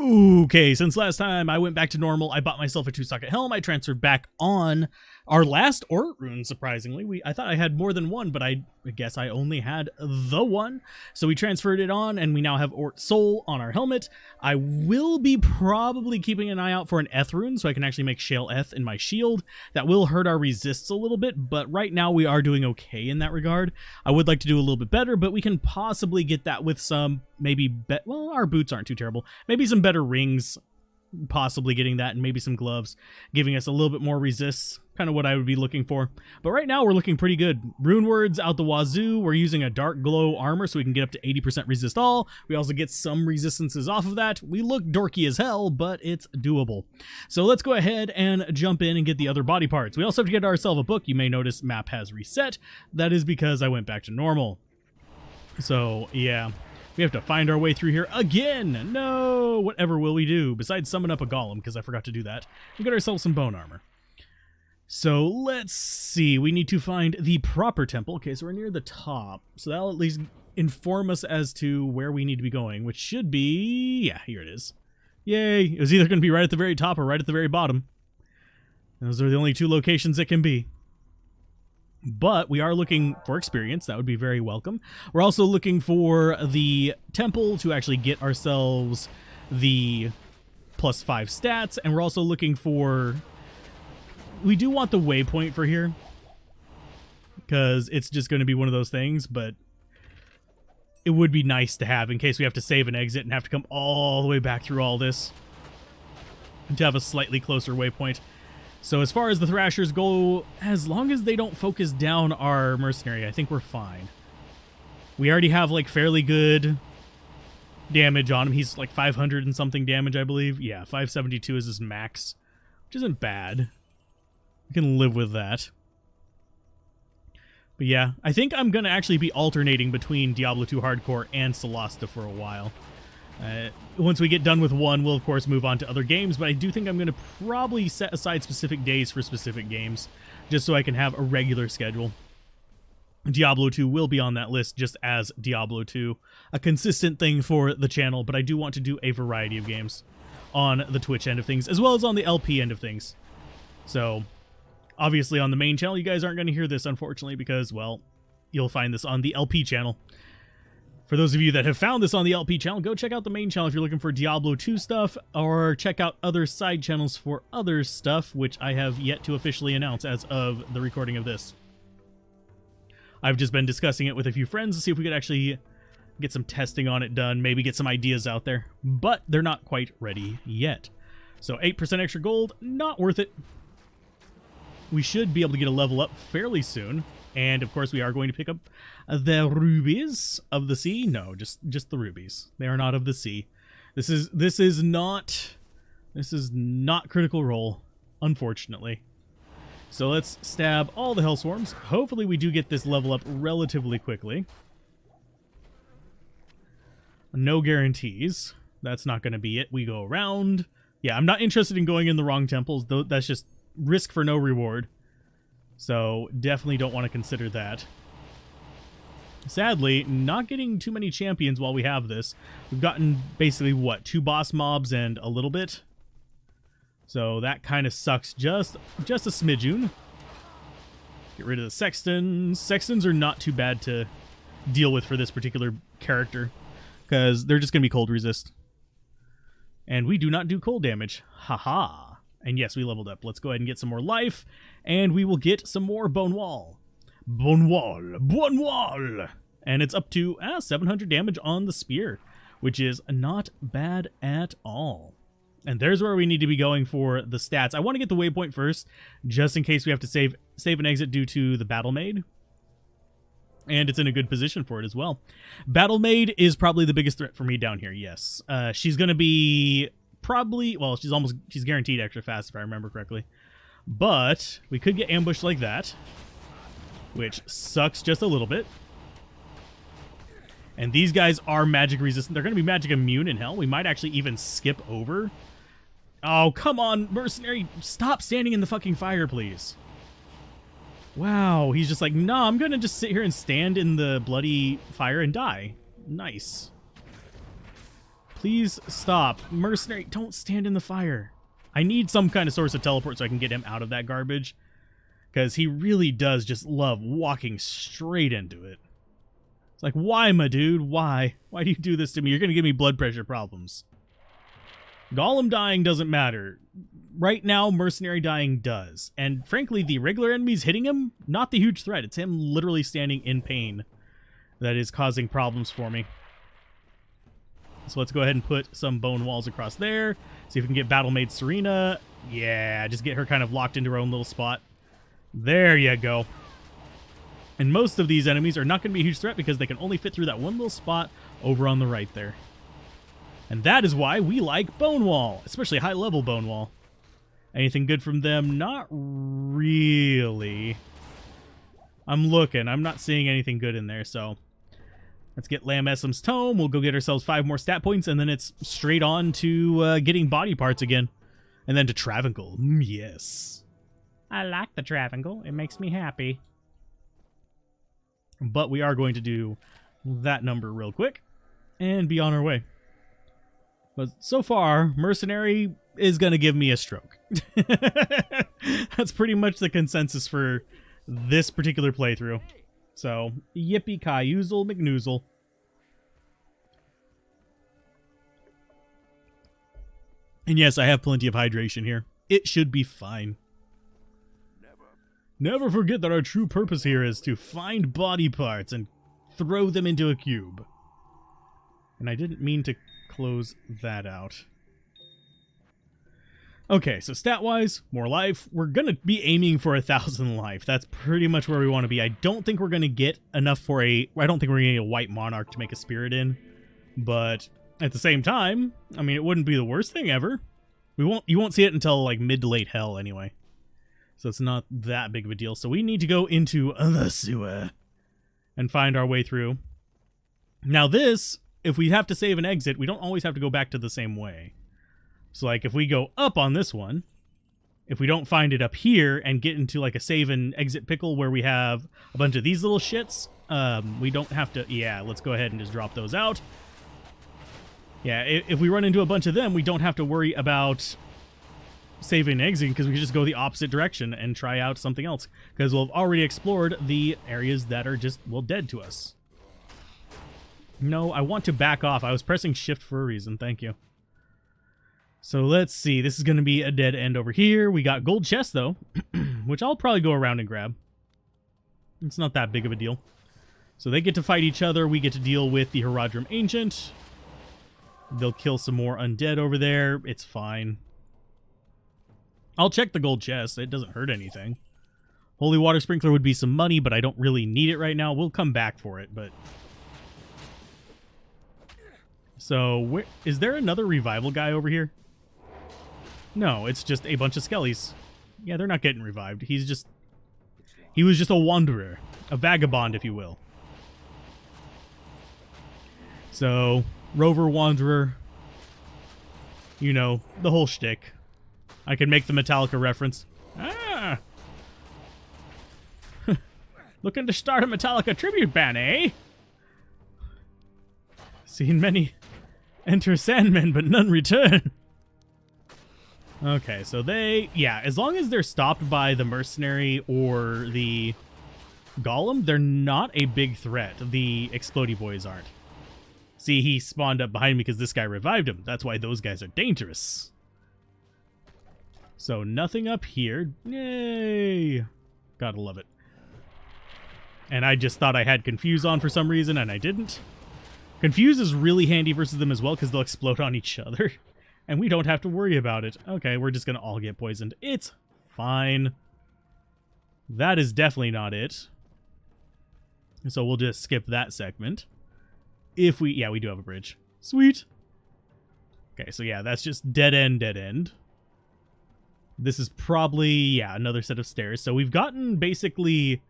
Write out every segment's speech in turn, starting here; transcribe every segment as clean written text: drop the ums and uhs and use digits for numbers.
Okay, since last time I went back to normal, I bought myself a 2-socket helm. I transferred back on our last Ort rune, surprisingly. I thought I had more than one, but I guess I only had the one. So we transferred it on, and we now have Ort Soul on our helmet. I will be probably keeping an eye out for an Eth rune, so I can actually make Shale Eth in my shield. That will hurt our resists a little bit, but right now we are doing okay in that regard. I would like to do a little bit better, but we can possibly get that with some, maybe, well, our boots aren't too terrible. Maybe some better rings, possibly getting that, and maybe some gloves, giving us a little bit more resists, kind of what I would be looking for. But right now we're looking pretty good. Rune words out the wazoo. We're using a dark glow armor so we can get up to 80% resist all. We also get some resistances off of that. We look dorky as hell, but it's doable. So let's go ahead and jump in and get the other body parts. We also have to get ourselves a book. You may notice map has reset. That is because I went back to normal. So yeah, we have to find our way through here again. No, whatever will we do besides summon up a golem, because I forgot to do that. We got ourselves some bone armor. So let's see. We need to find the proper temple. Okay, so we're near the top. So that'll at least inform us as to where we need to be going, which should be... yeah, here it is. Yay. It was either going to be right at the very top or right at the very bottom. Those are the only two locations it can be. But we are looking for experience. That would be very welcome. We're also looking for the temple to actually get ourselves the +5 stats. And we're also looking for... we do want the waypoint for here, because it's just going to be one of those things, but it would be nice to have in case we have to save and exit and have to come all the way back through all this, and to have a slightly closer waypoint. So as far as the Thrashers go, as long as they don't focus down our mercenary, I think we're fine. We already have like fairly good damage on him. He's like 500 and something damage, I believe. Yeah, 572 is his max, which isn't bad. We can live with that. But yeah, I think I'm going to actually be alternating between Diablo 2 Hardcore and Solasta for a while. Once we get done with one, we'll of course move on to other games, but I do think I'm going to probably set aside specific days for specific games, just so I can have a regular schedule. Diablo 2 will be on that list just as Diablo 2, a consistent thing for the channel, but I do want to do a variety of games on the Twitch end of things, as well as on the LP end of things. So... obviously on the main channel, you guys aren't going to hear this, unfortunately, because, well, you'll find this on the LP channel. For those of you that have found this on the LP channel, go check out the main channel if you're looking for Diablo 2 stuff, or check out other side channels for other stuff, which I have yet to officially announce as of the recording of this. I've just been discussing it with a few friends to see if we could actually get some testing on it done, maybe get some ideas out there, but they're not quite ready yet. So 8% extra gold, not worth it. We should be able to get a level up fairly soon. And, of course, we are going to pick up the rubies of the sea. No, just the rubies. They are not of the sea. This is not Critical Role, unfortunately. So let's stab all the Hellswarms. Hopefully we do get this level up relatively quickly. No guarantees. That's not going to be it. We go around. Yeah, I'm not interested in going in the wrong temples, though. That's just risk for no reward. So definitely don't want to consider that. Sadly, not getting too many champions while we have this. We've gotten basically, what, 2 boss mobs and a little bit. So that kind of sucks just a smidgen. Get rid of the Sextons. Sextons are not too bad to deal with for this particular character, because they're just going to be cold resist. And we do not do cold damage. Haha. And yes, we leveled up. Let's go ahead and get some more life, and we will get some more bone wall. Bone wall. Bone wall! And it's up to 700 damage on the spear, which is not bad at all. And there's where we need to be going for the stats. I want to get the waypoint first, just in case we have to save and exit due to the Battle Maid. And it's in a good position for it as well. Battle Maid is probably the biggest threat for me down here, yes. She's going to be... probably, well, she's guaranteed extra fast if I remember correctly. But we could get ambushed like that, which sucks just a little bit. And these guys are magic resistant. They're going to be magic immune in hell. We might actually even skip over. Oh, come on, mercenary. Stop standing in the fucking fire, please. Wow, he's just like, nah, I'm going to just sit here and stand in the bloody fire and die. Nice. Please stop. Mercenary, don't stand in the fire. I need some kind of source of teleport so I can get him out of that garbage. Because he really does just love walking straight into it. It's like, why, my dude? Why? Why do you do this to me? You're going to give me blood pressure problems. Golem dying doesn't matter. Right now, Mercenary dying does. And frankly, the regular enemies hitting him, not the huge threat. It's him literally standing in pain that is causing problems for me. So let's go ahead and put some bone walls across there. See if we can get Battle Maid Serena. Yeah, just get her kind of locked into her own little spot. There you go. And most of these enemies are not going to be a huge threat because they can only fit through that one little spot over on the right there. And that is why we like Bone Wall, especially high-level Bone Wall. Anything good from them? Not really. I'm looking. I'm not seeing anything good in there, so let's get Lamb Essam's Tome. We'll go get ourselves 5 more stat points, and then it's straight on to getting body parts again. And then to Travangle. Yes. I like the Travangle. It makes me happy. But we are going to do that number real quick and be on our way. But so far, Mercenary is going to give me a stroke. That's pretty much the consensus for this particular playthrough. So, yippee-ki-yoozle McNoozle. And yes, I have plenty of hydration here. It should be fine. Never forget that our true purpose here is to find body parts and throw them into a cube. And I didn't mean to close that out. Okay, so stat-wise, more life. We're going to be aiming for 1,000 life. That's pretty much where we want to be. I don't think we're going to get enough for a... I don't think we're going to get a white monarch to make a spirit in. But at the same time, I mean, it wouldn't be the worst thing ever. You won't see it until like mid to late hell anyway. So it's not that big of a deal. So we need to go into the sewer and find our way through. Now this, if we have to save an exit, we don't always have to go back to the same way. So like if we go up on this one, if we don't find it up here and get into like a save and exit pickle where we have a bunch of these little shits, we don't have to, yeah, let's go ahead and just drop those out. Yeah, if we run into a bunch of them, we don't have to worry about saving and exiting because we can just go the opposite direction and try out something else because we'll have already explored the areas that are just, well, dead to us. No, I want to back off. I was pressing shift for a reason. Thank you. So let's see. This is going to be a dead end over here. We got gold chest, though, which I'll probably go around and grab. It's not that big of a deal. So they get to fight each other. We get to deal with the Herodrum Ancient. They'll kill some more undead over there. It's fine. I'll check the gold chest. It doesn't hurt anything. Holy Water Sprinkler would be some money, but I don't really need it right now. We'll come back for it, but... So, is there another revival guy over here? No, it's just a bunch of skellies. Yeah, they're not getting revived. He was just a wanderer. A vagabond, if you will. So, rover, wanderer. You know, the whole shtick. I can make the Metallica reference. Ah! Looking to start a Metallica tribute band, eh? Seen many enter Sandmen, but none return. Okay, so yeah, as long as they're stopped by the Mercenary or the Golem, they're not a big threat. The Explodey Boys aren't. See, he spawned up behind me because this guy revived him. That's why those guys are dangerous. So nothing up here. Yay! Gotta love it. And I just thought I had Confuse on for some reason, and I didn't. Confuse is really handy versus them as well, because they'll explode on each other. And we don't have to worry about it. Okay, we're just going to all get poisoned. It's fine. That is definitely not it. So we'll just skip that segment. If we... Yeah, we do have a bridge. Sweet. Okay, so yeah, that's just dead end, dead end. This is probably, yeah, another set of stairs. So we've gotten basically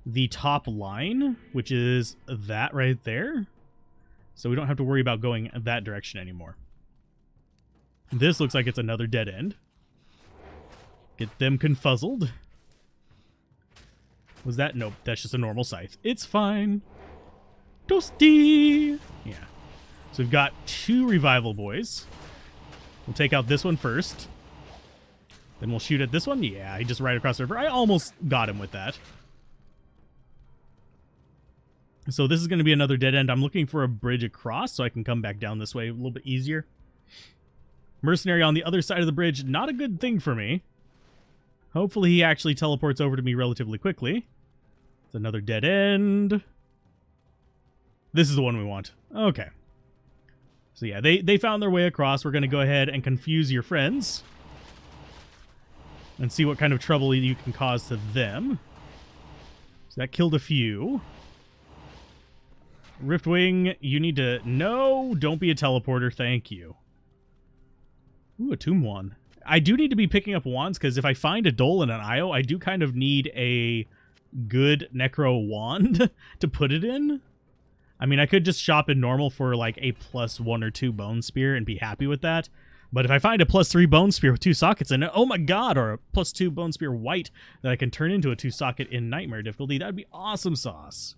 the top line, which is that right there. So we don't have to worry about going that direction anymore. This looks like it's another dead end. Get them confuzzled. Was that? Nope, that's just a normal scythe. It's fine. Toasty! Yeah. So we've got 2 revival boys. We'll take out this one first. Then we'll shoot at this one. Yeah, he just right across the river. I almost got him with that. So this is going to be another dead end. I'm looking for a bridge across so I can come back down this way a little bit easier. Mercenary on the other side of the bridge, not a good thing for me. Hopefully he actually teleports over to me relatively quickly. It's another dead end. This is the one we want. Okay. So yeah, they found their way across. We're going to go ahead and confuse your friends. And see what kind of trouble you can cause to them. So that killed a few. Riftwing, you need to... No, don't be a teleporter, thank you. Ooh, a Tomb Wand. I do need to be picking up wands, because if I find a Dole and an Io, I do kind of need a good Necro Wand to put it in. I mean, I could just shop in normal for like a +1 or 2 Bone Spear and be happy with that. But if I find a +3 Bone Spear with 2 sockets in it, oh my god, or a +2 Bone Spear white that I can turn into a 2-socket in Nightmare difficulty, that'd be awesome sauce.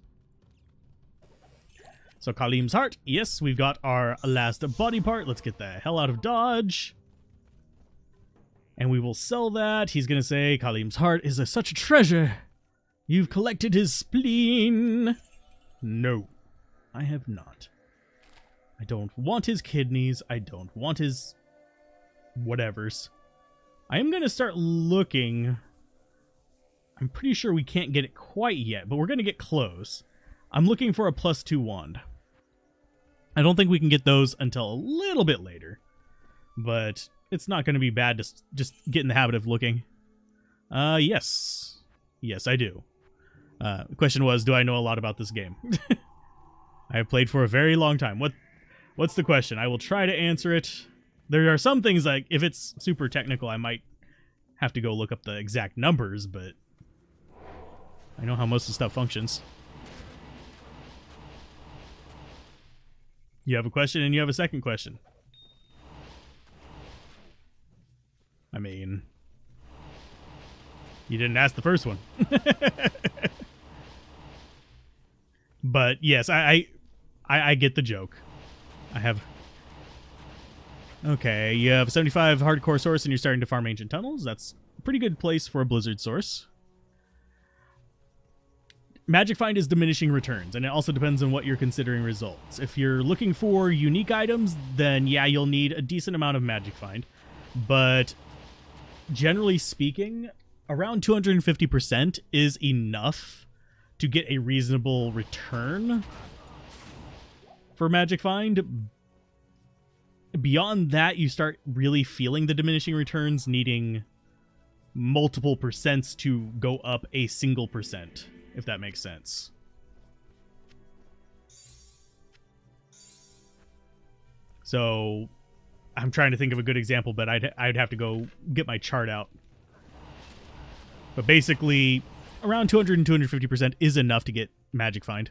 So Khalim's Heart, yes, we've got our last body part. Let's get the hell out of Dodge. And we will sell that. He's going to say, Khalim's Heart is such a treasure. You've collected his spleen. No, I have not. I don't want his kidneys. I don't want his whatevers. I am going to start looking. I'm pretty sure we can't get it quite yet, but we're going to get close. I'm looking for a +2 wand. I don't think we can get those until a little bit later, but it's not going to be bad to just get in the habit of looking. Yes. Yes, I do. The question was, do I know a lot about this game? I have played for a very long time. What's the question? I will try to answer it. There are some things, like, if it's super technical, I might have to go look up the exact numbers, but I know how most of the stuff functions. You have a question and you have a second question. I mean, you didn't ask the first one. But yes, I get the joke. I have... Okay, you have 75 hardcore source and you're starting to farm ancient tunnels. That's a pretty good place for a blizzard source. Magic Find is diminishing returns, and it also depends on what you're considering results. If you're looking for unique items, then yeah, you'll need a decent amount of Magic Find. But generally speaking, around 250% is enough to get a reasonable return for Magic Find. Beyond that, you start really feeling the diminishing returns, needing multiple percents to go up a single percent, if that makes sense. So I'm trying to think of a good example, but I'd have to go get my chart out. But basically, around 200 and 250% is enough to get Magic Find.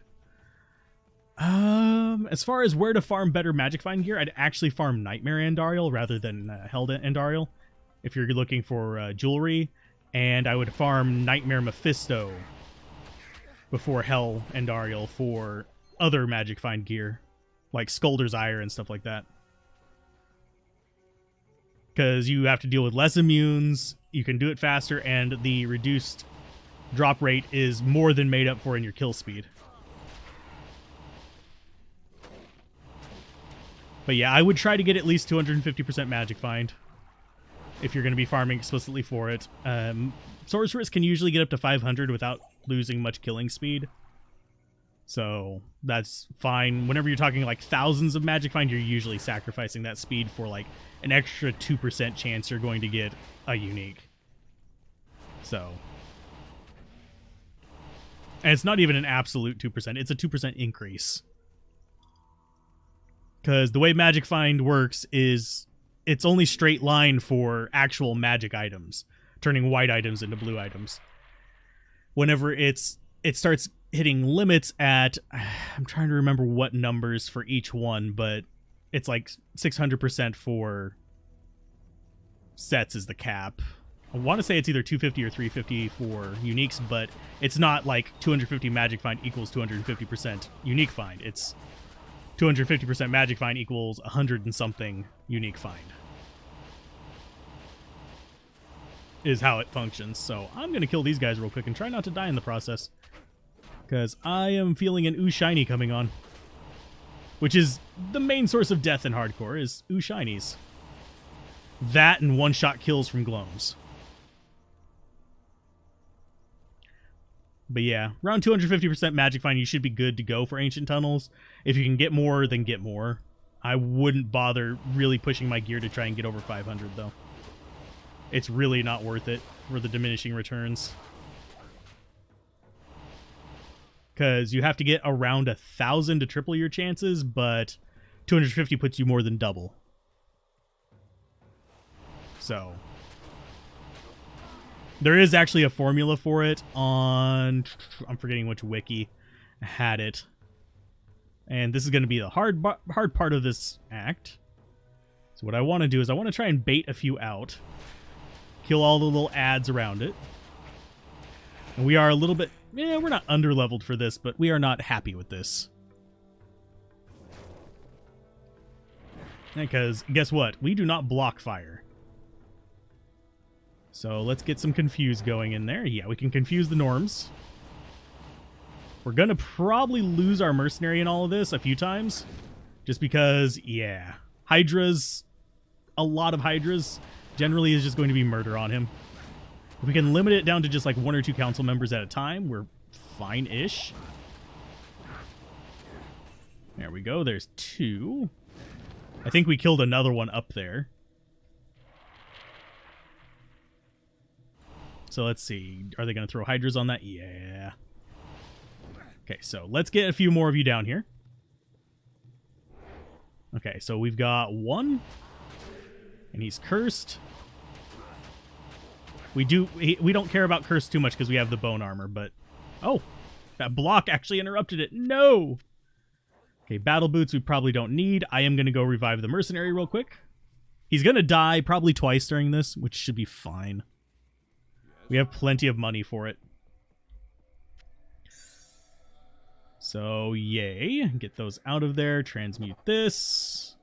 As far as where to farm better Magic Find gear, I'd actually farm Nightmare Andariel rather than Hell Andariel if you're looking for jewelry, and I would farm Nightmare Mephisto before Hell Andariel for other Magic Find gear, like Skulder's Ire and stuff like that. Because you have to deal with less immunes, you can do it faster, and the reduced drop rate is more than made up for in your kill speed. But yeah, I would try to get at least 250% Magic Find if you're going to be farming explicitly for it. Sorceress can usually get up to 500 without losing much killing speed. So that's fine. Whenever you're talking like thousands of Magic Find, you're usually sacrificing that speed for like an extra 2% chance you're going to get a unique. So... And it's not even an absolute 2%. It's a 2% increase. Because the way Magic Find works is it's only straight line for actual magic items, turning white items into blue items. Whenever it starts hitting limits at, I'm trying to remember what numbers for each one, but it's like 600% for sets is the cap. I want to say it's either 250 or 350 for uniques, but it's not like 250 Magic Find equals 250% unique find. It's 250% magic find equals 100 and something unique find. Is how it functions. So I'm going to kill these guys real quick and try not to die in the process. Because I am feeling an ooh shiny coming on. Which is the main source of death in hardcore, is ooh shinies. That and one-shot kills from gloams. But yeah, around 250% magic find, you should be good to go for Ancient Tunnels. If you can get more, then get more. I wouldn't bother really pushing my gear to try and get over 500, though. It's really not worth it for the diminishing returns. Because you have to get around 1,000 to triple your chances, but 250 puts you more than double. So there is actually a formula for it on, I'm forgetting which wiki had it. And this is going to be the hard part of this act. So what I want to do is I want to try and bait a few out. Kill all the little ads around it. And we are a little bit, we're not under-leveled for this, but we are not happy with this. Because guess what? We do not block fire. So let's get some confuse going in there. Yeah, we can confuse the norms. We're going to probably lose our mercenary in all of this a few times. Just because, yeah. Hydras, a lot of Hydras, generally is just going to be murder on him. If we can limit it down to just like 1 or 2 council members at a time, we're fine-ish. There we go. There's 2. I think we killed another one up there. So let's see. Are they going to throw Hydras on that? Yeah. Okay, so let's get a few more of you down here. Okay, so we've got 1. And he's cursed. We don't care about curse too much because we have the bone armor, but... Oh! That block actually interrupted it. No! Okay, battle boots we probably don't need. I am going to go revive the mercenary real quick. He's going to die probably twice during this, which should be fine. We have plenty of money for it. So, yay. Get those out of there. Transmute this.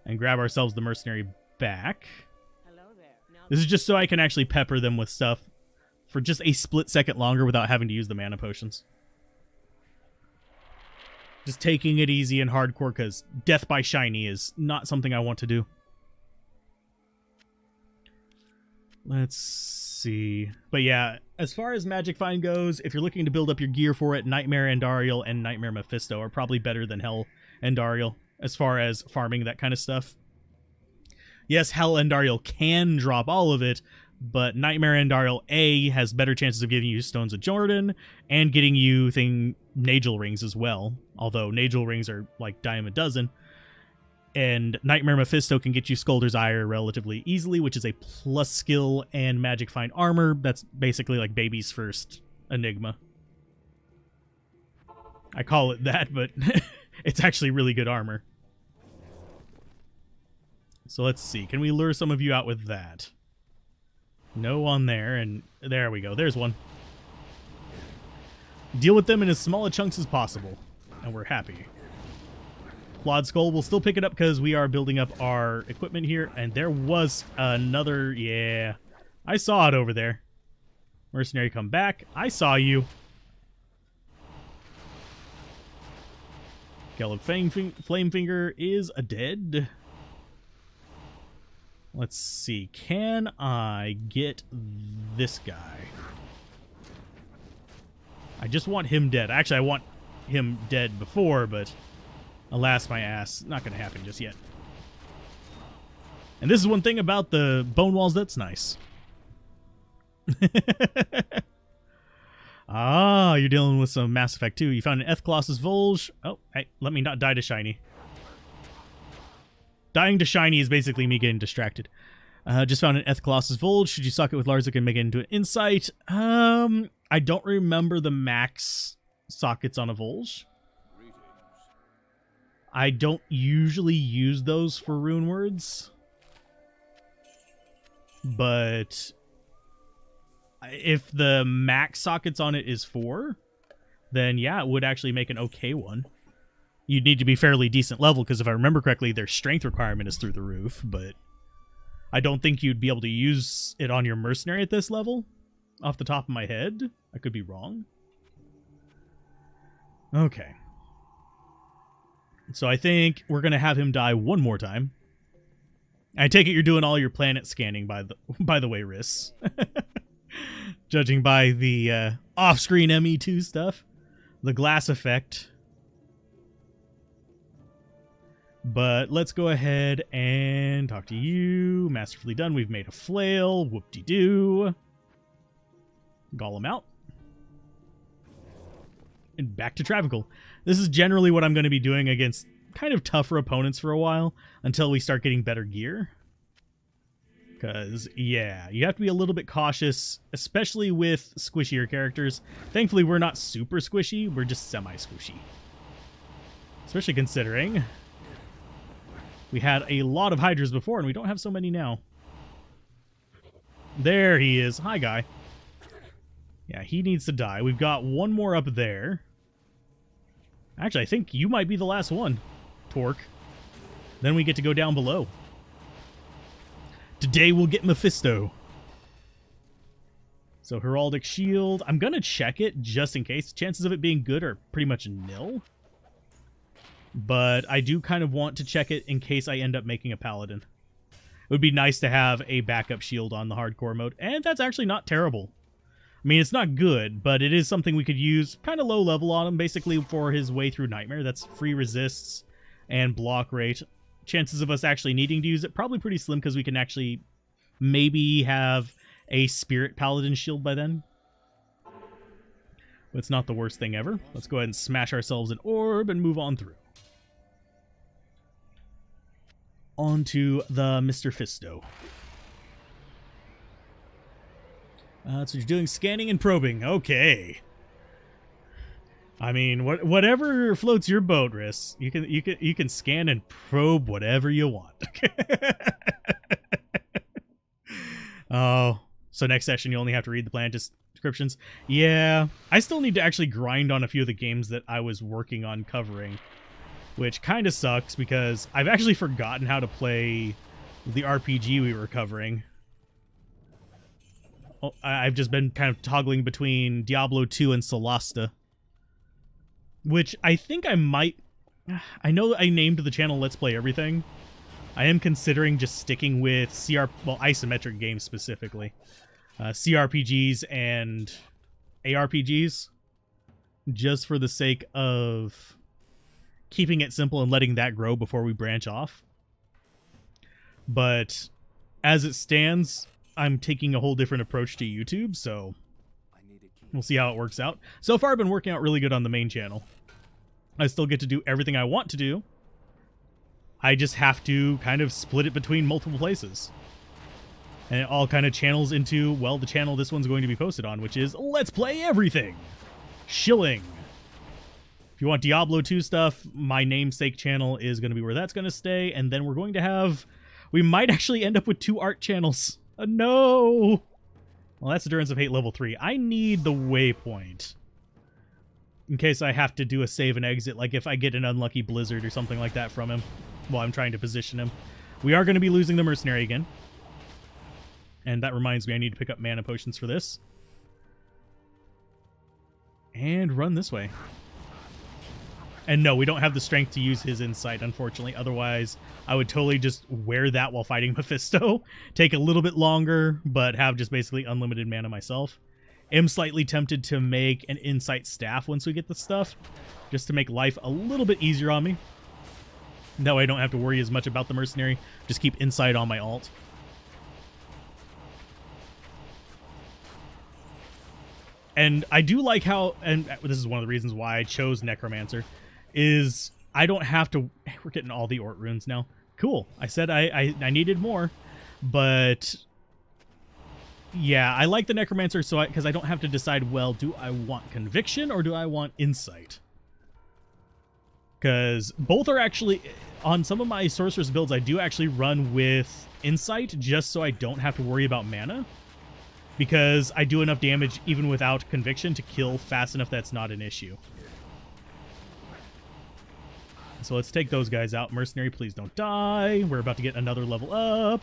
And grab ourselves the mercenary back. This is just so I can actually pepper them with stuff for just a split second longer without having to use the mana potions. Just taking it easy and hardcore because death by shiny is not something I want to do. Let's see. But yeah, as far as Magic Find goes, if you're looking to build up your gear for it, Nightmare Andariel and Nightmare Mephisto are probably better than Hell Andariel as far as farming that kind of stuff. Yes, Hell Andariel can drop all of it, but Nightmare Andariel A has better chances of giving you Stones of Jordan and getting you Nagel Rings as well. Although Nagel Rings are like dime a dozen. And Nightmare Mephisto can get you Skulder's Ire relatively easily, which is a plus skill and Magic Find armor. That's basically like baby's first Enigma. I call it that, but it's actually really good armor. So let's see. Can we lure some of you out with that? No on there, and there we go. There's one. Deal with them in as small a chunks as possible, and we're happy. Flawed Skull, we'll still pick it up because we are building up our equipment here, and there was another, yeah. I saw it over there. Mercenary, come back. I saw you. Gelid Flamefinger is dead. Let's see. Can I get this guy? I just want him dead. Actually, I want him dead before, but alas, my ass. Not going to happen just yet. And this is one thing about the bone walls that's nice. Ah, you're dealing with some Mass Effect 2. You found an Colossus Volge. Oh, hey, let me not die to shiny. Dying to shiny is basically me getting distracted. Just found an Colossus Volge. Should you suck it with Larzik and make it into an Insight? I don't remember the max sockets on a Volge. I don't usually use those for rune words. But if the max sockets on it is 4, then yeah, it would actually make an okay one. You'd need to be fairly decent level, because if I remember correctly, their strength requirement is through the roof, but I don't think you'd be able to use it on your mercenary at this level, off the top of my head. I could be wrong. Okay. So I think we're going to have him die one more time. I take it you're doing all your planet scanning, by the way, Riss. Judging by the off-screen ME2 stuff. The glass effect. But let's go ahead and talk to you. Masterfully done. We've made a flail. Whoop-de-doo. Golem out. And back to Travical. This is generally what I'm going to be doing against kind of tougher opponents for a while until we start getting better gear. Because, yeah, you have to be a little bit cautious, especially with squishier characters. Thankfully, we're not super squishy. We're just semi-squishy. Especially considering we had a lot of Hydras before, and we don't have so many now. There he is. Hi, guy. Yeah, he needs to die. We've got one more up there. Actually, I think you might be the last one, Torque. Then we get to go down below. Today we'll get Mephisto. So, Heraldic Shield. I'm going to check it just in case. Chances of it being good are pretty much nil. But I do kind of want to check it in case I end up making a Paladin. It would be nice to have a backup shield on the hardcore mode. And that's actually not terrible. I mean, it's not good, but it is something we could use kind of low level on him, basically for his way through Nightmare. That's free resists and block rate. Chances of us actually needing to use it, probably pretty slim, because we can actually maybe have a Spirit Paladin shield by then. But it's not the worst thing ever. Let's go ahead and smash ourselves an orb and move on through. Onto the Mr. Fisto. So you're doing scanning and probing. Okay. I mean, whatever floats your boat, Riss. You can scan and probe whatever you want. Oh, so next session you only have to read the planet descriptions. Yeah, I still need to actually grind on a few of the games that I was working on covering, which kind of sucks because I've actually forgotten how to play the RPG we were covering. I've just been kind of toggling between Diablo 2 and Solasta, which I think I might... I know I named the channel Let's Play Everything. I am considering just sticking with isometric games specifically. CRPGs and ARPGs, just for the sake of keeping it simple and letting that grow before we branch off. But as it stands, I'm taking a whole different approach to YouTube, so we'll see how it works out. So far, I've been working out really good on the main channel. I still get to do everything I want to do. I just have to kind of split it between multiple places. And it all kind of channels into, well, the channel this one's going to be posted on, which is Let's Play Everything! Shilling! If you want Diablo 2 stuff, my namesake channel is going to be where that's going to stay, and then we're going to have... We might actually end up with 2 art channels. No! Well, that's Endurance of Hate level 3. I need the waypoint. In case I have to do a save and exit, like if I get an unlucky blizzard or something like that from him while I'm trying to position him. We are going to be losing the mercenary again. And that reminds me, I need to pick up mana potions for this. And run this way. And no, we don't have the strength to use his insight, unfortunately. Otherwise, I would totally just wear that while fighting Mephisto. Take a little bit longer, but have just basically unlimited mana myself. Am slightly tempted to make an insight staff once we get the stuff, just to make life a little bit easier on me. That way I don't have to worry as much about the mercenary. Just keep insight on my alt. And I do like how, and this is one of the reasons why I chose Necromancer, is I don't have to... We're getting all the Ort runes now. Cool. I said I needed more, but... Yeah, I like the Necromancer because I don't have to decide, well, do I want Conviction or do I want Insight? Because both are actually... On some of my Sorceress builds, I do actually run with Insight just so I don't have to worry about mana. Because I do enough damage even without Conviction to kill fast enough that's not an issue. So let's take those guys out. Mercenary, please don't die. We're about to get another level up.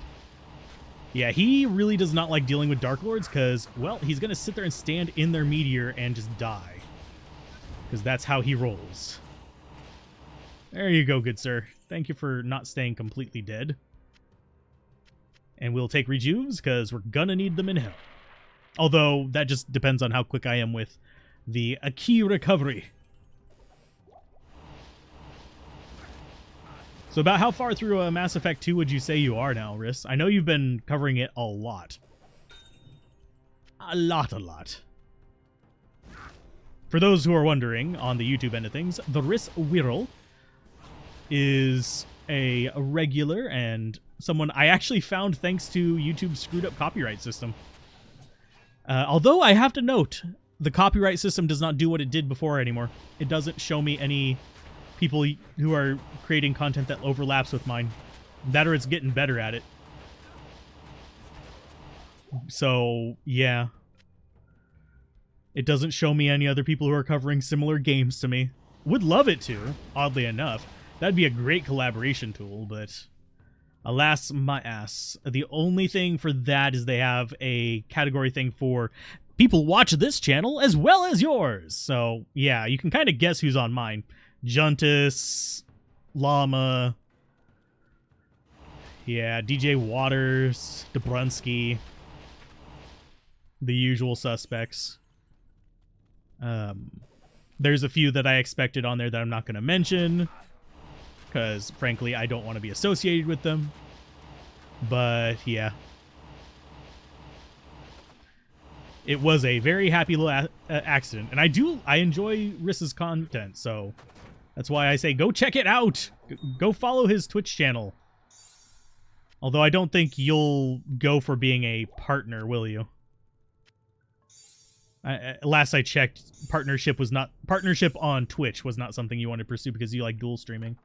Yeah, he really does not like dealing with Dark Lords because, well, he's going to sit there and stand in their meteor and just die. Because that's how he rolls. There you go, good sir. Thank you for not staying completely dead. And we'll take rejuves because we're going to need them in hell. Although, that just depends on how quick I am with the key recovery. So about how far through Mass Effect 2 would you say you are now, Riss? I know you've been covering it a lot. A lot. For those who are wondering, on the YouTube end of things, the Riss Wirral is a regular and someone I actually found thanks to YouTube's screwed up copyright system. Although I have to note, the copyright system does not do what it did before anymore. It doesn't show me any people who are creating content that overlaps with mine. That or it's getting better at it. So, yeah. It doesn't show me any other people who are covering similar games to me. Would love it to, oddly enough. That'd be a great collaboration tool, but alas, my ass. The only thing for that is they have a category thing for people watch this channel as well as yours. So, yeah, you can kind of guess who's on mine. Juntus, Llama, yeah, DJ Waters, Dobrunsky, the usual suspects. There's a few that I expected on there that I'm not going to mention, because, frankly, I don't want to be associated with them. But, yeah. It was a very happy little accident. And I enjoy Riss's content, so that's why I say go check it out. Go follow his Twitch channel. Although I don't think you'll go for being a partner, will you? Last I checked, partnership on Twitch was not something you want to pursue because you like dual streaming.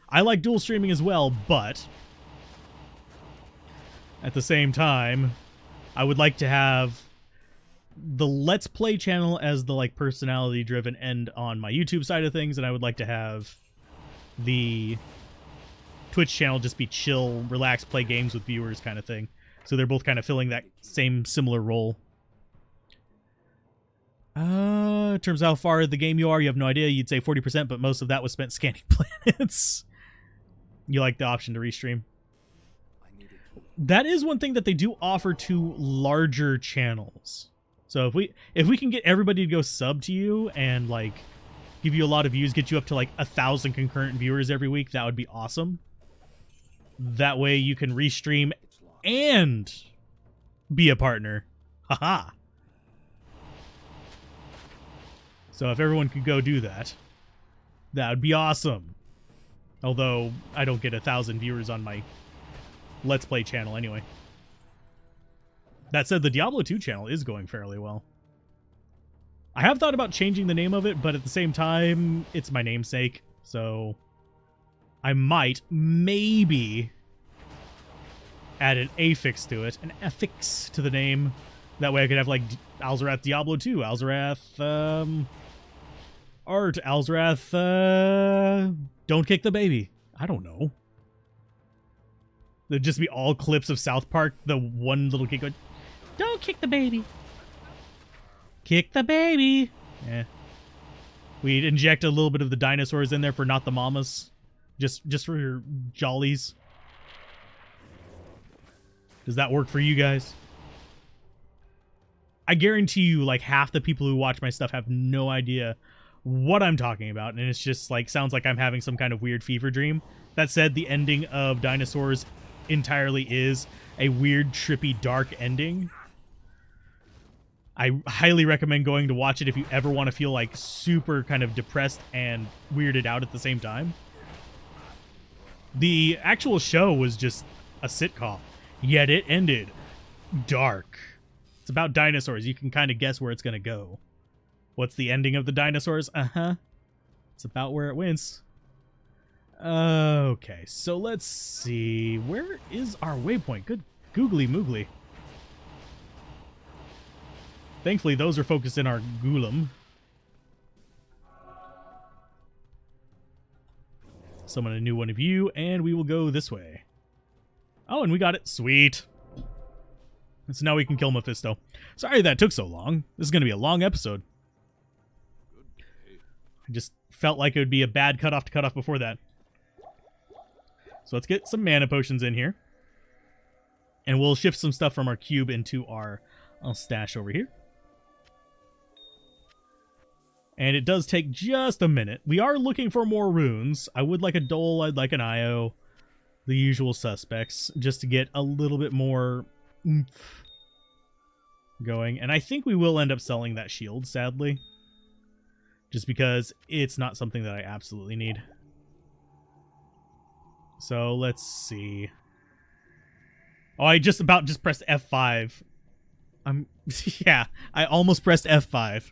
I like dual streaming as well, but at the same time, I would like to have the Let's Play channel as the like personality driven end on my YouTube side of things, and I would like to have the Twitch channel just be chill, relax, play games with viewers kind of thing. So they're both kind of filling that same similar role. In terms of how far in the game you are, you have no idea. You'd say 40%, but most of that was spent scanning planets. You like the option to restream. That is one thing that they do offer to larger channels. So if we can get everybody to go sub to you and like give you a lot of views, get you up to like 1,000 concurrent viewers every week, that would be awesome. That way you can restream and be a partner. Haha. So if everyone could go do that, that would be awesome. Although I don't get 1,000 viewers on my Let's Play channel anyway. That said, the Diablo 2 channel is going fairly well. I have thought about changing the name of it, but at the same time, it's my namesake, so I might, maybe, add an affix to it, an affix to the name. That way I could have, like, Alzarath Diablo 2, Alzarath, Art, Alzarath, Don't Kick the Baby. I don't know. There'd just be all clips of South Park, the one little kid going, "Don't kick the baby. Kick the baby." Yeah. We'd inject a little bit of the dinosaurs in there for not the mamas. Just for your jollies. Does that work for you guys? I guarantee you, like, half the people who watch my stuff have no idea what I'm talking about, and it's just, like, sounds like I'm having some kind of weird fever dream. That said, the ending of Dinosaurs entirely is a weird, trippy, dark ending. I highly recommend going to watch it if you ever want to feel, like, super kind of depressed and weirded out at the same time. The actual show was just a sitcom, yet it ended dark. It's about dinosaurs. You can kind of guess where it's going to go. What's the ending of the dinosaurs? It's about where it wins. Okay, so let's see. Where is our waypoint? Good googly moogly. Thankfully, those are focused in our Ghoulam. Summon a new one of you, and we will go this way. Oh, and we got it. Sweet. So now we can kill Mephisto. Sorry that took so long. This is going to be a long episode. I just felt like it would be a bad cutoff to cut off before that. So let's get some mana potions in here. And we'll shift some stuff from our cube into our stash over here. And it does take just a minute. We are looking for more runes. I would like a Dole, I'd like an Io. The usual suspects, just to get a little bit more oomph going. And I think we will end up selling that shield, sadly. Just because it's not something that I absolutely need. So let's see. Oh, I just pressed F5. Yeah, I almost pressed F5.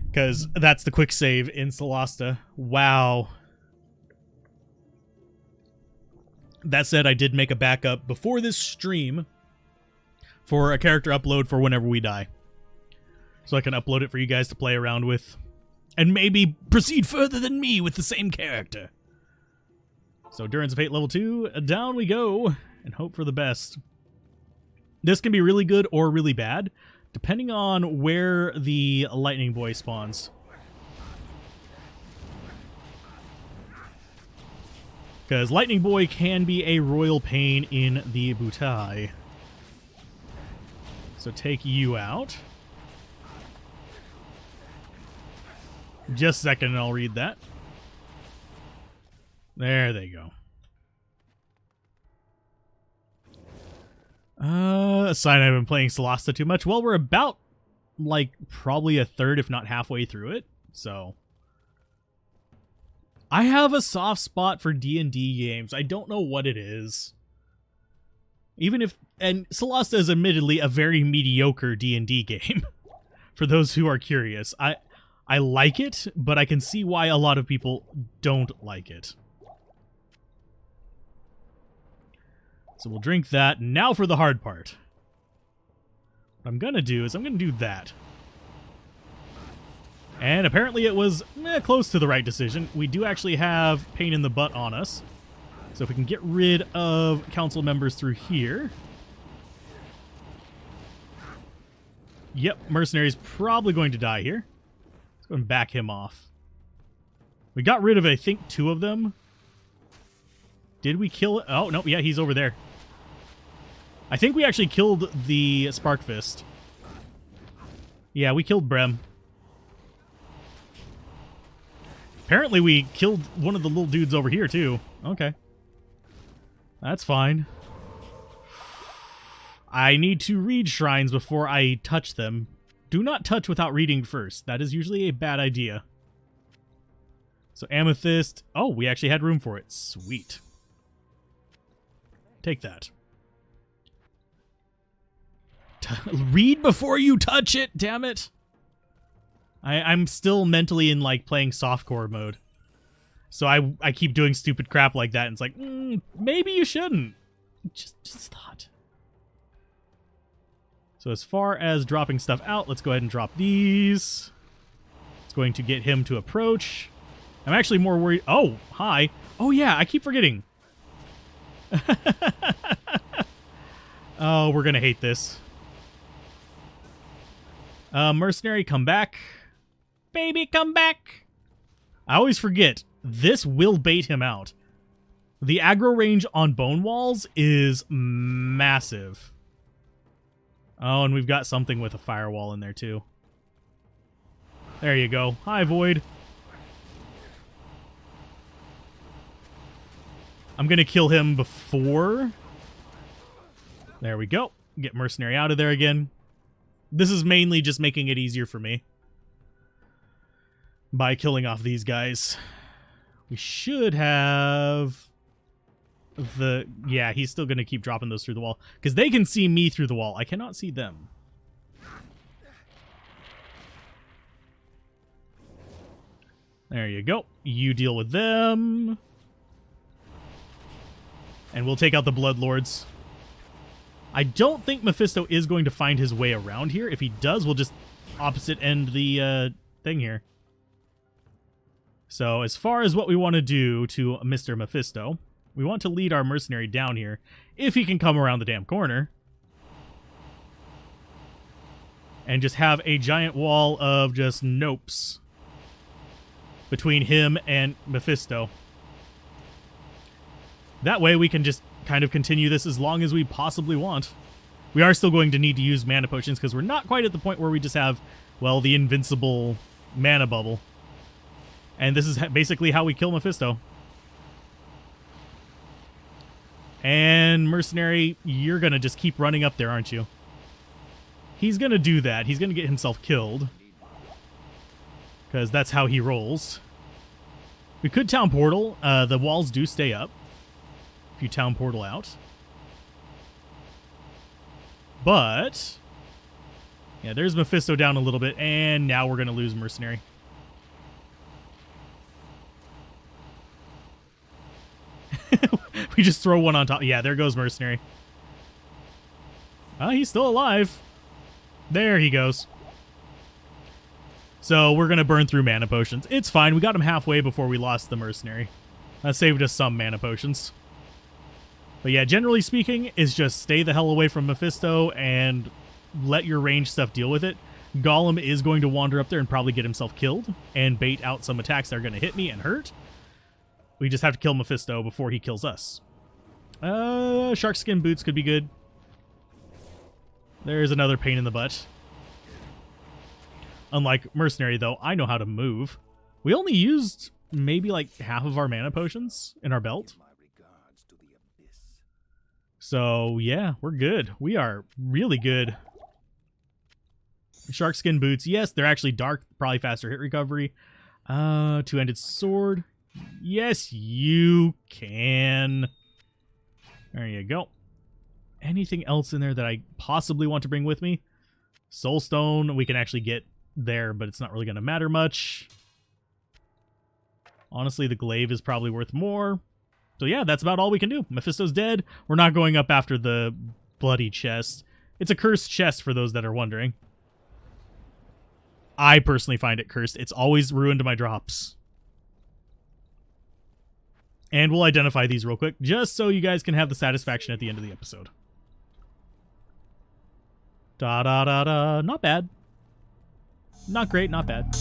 Because that's the quick save in Solasta. Wow. That said, I did make a backup before this stream for a character upload for whenever we die. So I can upload it for you guys to play around with. And maybe proceed further than me with the same character. So Endurance of Fate level 2, down we go. And hope for the best. This can be really good or really bad, depending on where the Lightning Boy spawns. Because Lightning Boy can be a royal pain in the Butai. So take you out. Just a second and I'll read that. There they go. A sign I've been playing Solasta too much. Well, we're about, like, probably a third, if not halfway through it. So, I have a soft spot for D&D games. I don't know what it is. Even if, and Solasta is admittedly a very mediocre D&D game. For those who are curious. I like it, but I can see why a lot of people don't like it. So we'll drink that. Now for the hard part. What I'm going to do is I'm going to do that. And apparently it was close to the right decision. We do actually have pain in the butt on us. So if we can get rid of council members through here. Yep, Mercenary's probably going to die here. Let's go and back him off. We got rid of, I think, 2 of them. Did we kill it? Oh, no, yeah, he's over there. I think we actually killed the Spark Fist. Yeah, we killed Brem. Apparently we killed one of the little dudes over here, too. Okay. That's fine. I need to read shrines before I touch them. Do not touch without reading first. That is usually a bad idea. So Amethyst. Oh, we actually had room for it. Sweet. Take that. Read before you touch it, damn it. I'm still mentally in, like, playing softcore mode. So I keep doing stupid crap like that, and it's like, maybe you shouldn't. Just thought. So as far as dropping stuff out, let's go ahead and drop these. It's going to get him to approach. I'm actually more worried. Oh, hi. Oh, yeah, I keep forgetting. Oh, we're going to hate this. Mercenary, come back. Baby, come back. I always forget. This will bait him out. The aggro range on bone walls is massive. Oh, and we've got something with a firewall in there, too. There you go. Hi, Void. I'm going to kill him before. There we go. Get Mercenary out of there again. This is mainly just making it easier for me. By killing off these guys. We should have... Yeah, he's still going to keep dropping those through the wall. Because they can see me through the wall. I cannot see them. There you go. You deal with them. And we'll take out the Bloodlords. I don't think Mephisto is going to find his way around here. If he does, we'll just opposite end the thing here. So as far as what we want to do to Mr. Mephisto, we want to lead our mercenary down here, if he can come around the damn corner. And just have a giant wall of just nopes between him and Mephisto. That way we can just kind of continue this as long as we possibly want. We are still going to need to use mana potions because we're not quite at the point where we just have, well, the invincible mana bubble. And this is basically how we kill Mephisto. And Mercenary, you're going to just keep running up there, aren't you? He's going to do that. He's going to get himself killed. Because that's how he rolls. We could town portal. The walls do stay up if you town portal out. But yeah, there's Mephisto down a little bit. And now we're going to lose Mercenary. We just throw one on top. Yeah, there goes Mercenary. He's still alive. There he goes. So we're going to burn through mana potions. It's fine. We got him halfway before we lost the Mercenary. That saved us some mana potions. But yeah, generally speaking, is just stay the hell away from Mephisto and let your range stuff deal with it. Golem is going to wander up there and probably get himself killed and bait out some attacks that are going to hit me and hurt. We just have to kill Mephisto before he kills us. Shark skin boots could be good. There's another pain in the butt. Unlike Mercenary, though, I know how to move. We only used maybe like half of our mana potions in our belt. So, yeah, we're good. We are really good. Shark skin boots. Yes, they're actually dark. Probably faster hit recovery. Two-handed sword. Yes, you can. There you go. Anything else in there that I possibly want to bring with me? Soulstone, we can actually get there, but it's not really going to matter much. Honestly, the glaive is probably worth more. So yeah, that's about all we can do. Mephisto's dead. We're not going up after the bloody chest. It's a cursed chest for those that are wondering. I personally find it cursed. It's always ruined my drops. And we'll identify these real quick, just so you guys can have the satisfaction at the end of the episode. Da-da-da-da. Not bad. Not great, not bad.